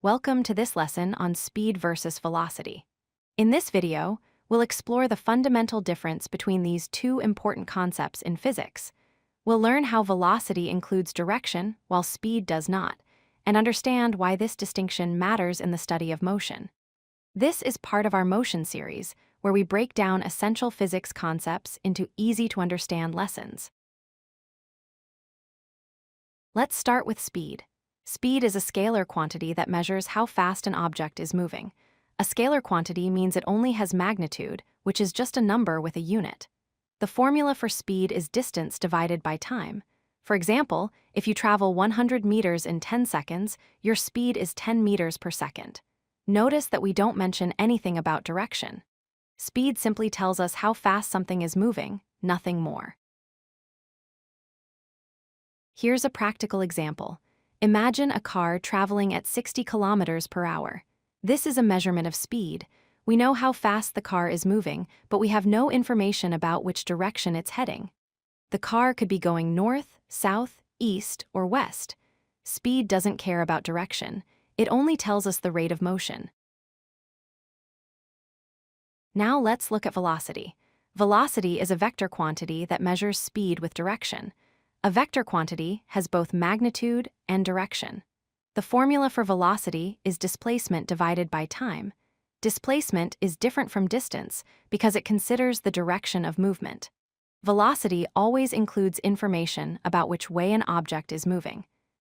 Welcome to this lesson on speed versus velocity. In this video, we'll explore the fundamental difference between these two important concepts in physics. We'll learn how velocity includes direction while speed does not, and understand why this distinction matters in the study of motion. This is part of our motion series, where we break down essential physics concepts into easy-to-understand lessons. Let's start with speed. Speed is a scalar quantity that measures how fast an object is moving. A scalar quantity means it only has magnitude, which is just a number with a unit. The formula for speed is distance divided by time. For example, if you travel 100 meters in 10 seconds, your speed is 10 meters per second. Notice that we don't mention anything about direction. Speed simply tells us how fast something is moving, nothing more. Here's a practical example. Imagine a car traveling at 60 kilometers per hour. This is a measurement of speed. We know how fast the car is moving, but we have no information about which direction it's heading. The car could be going north, south, east, or west. Speed doesn't care about direction. It only tells us the rate of motion. Now let's look at velocity. Velocity is a vector quantity that measures speed with direction. A vector quantity has both magnitude and direction. The formula for velocity is displacement divided by time. Displacement is different from distance because it considers the direction of movement. Velocity always includes information about which way an object is moving.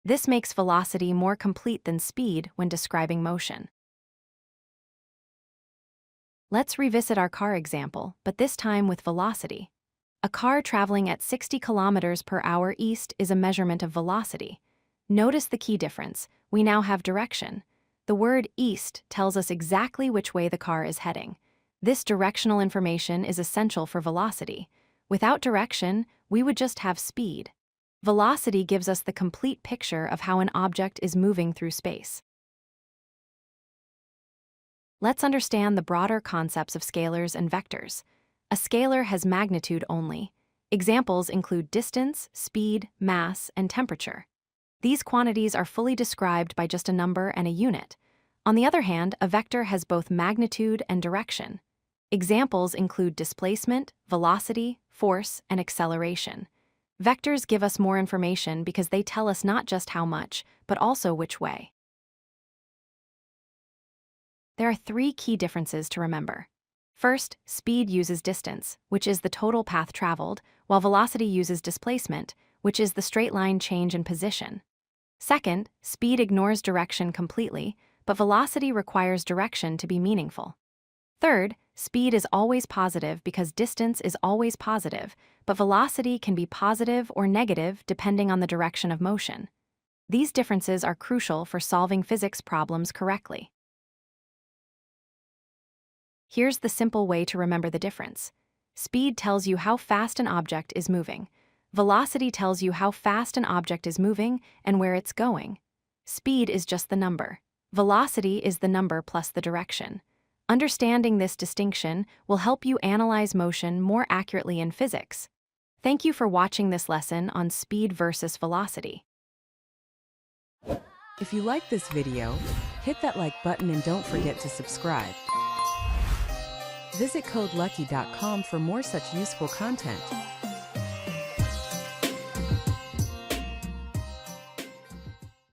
This makes velocity more complete than speed when describing motion. Let's revisit our car example, but this time with velocity. A car traveling at 60 kilometers per hour east is a measurement of velocity. Notice the key difference. We now have direction. The word east tells us exactly which way the car is heading. This directional information is essential for velocity. Without direction, we would just have speed. Velocity gives us the complete picture of how an object is moving through space. Let's understand the broader concepts of scalars and vectors. A scalar has magnitude only. Examples include distance, speed, mass, and temperature. These quantities are fully described by just a number and a unit. On the other hand, a vector has both magnitude and direction. Examples include displacement, velocity, force, and acceleration. Vectors give us more information because they tell us not just how much, but also which way. There are three key differences to remember. First, speed uses distance, which is the total path traveled, while velocity uses displacement, which is the straight line change in position. Second, speed ignores direction completely, but velocity requires direction to be meaningful. Third, speed is always positive because distance is always positive, but velocity can be positive or negative depending on the direction of motion. These differences are crucial for solving physics problems correctly. Here's the simple way to remember the difference. Speed tells you how fast an object is moving. Velocity tells you how fast an object is moving and where it's going. Speed is just the number. Velocity is the number plus the direction. Understanding this distinction will help you analyze motion more accurately in physics. Thank you for watching this lesson on speed versus velocity. If you like this video, hit that like button and don't forget to subscribe. Visit codelucky.com for more such useful content.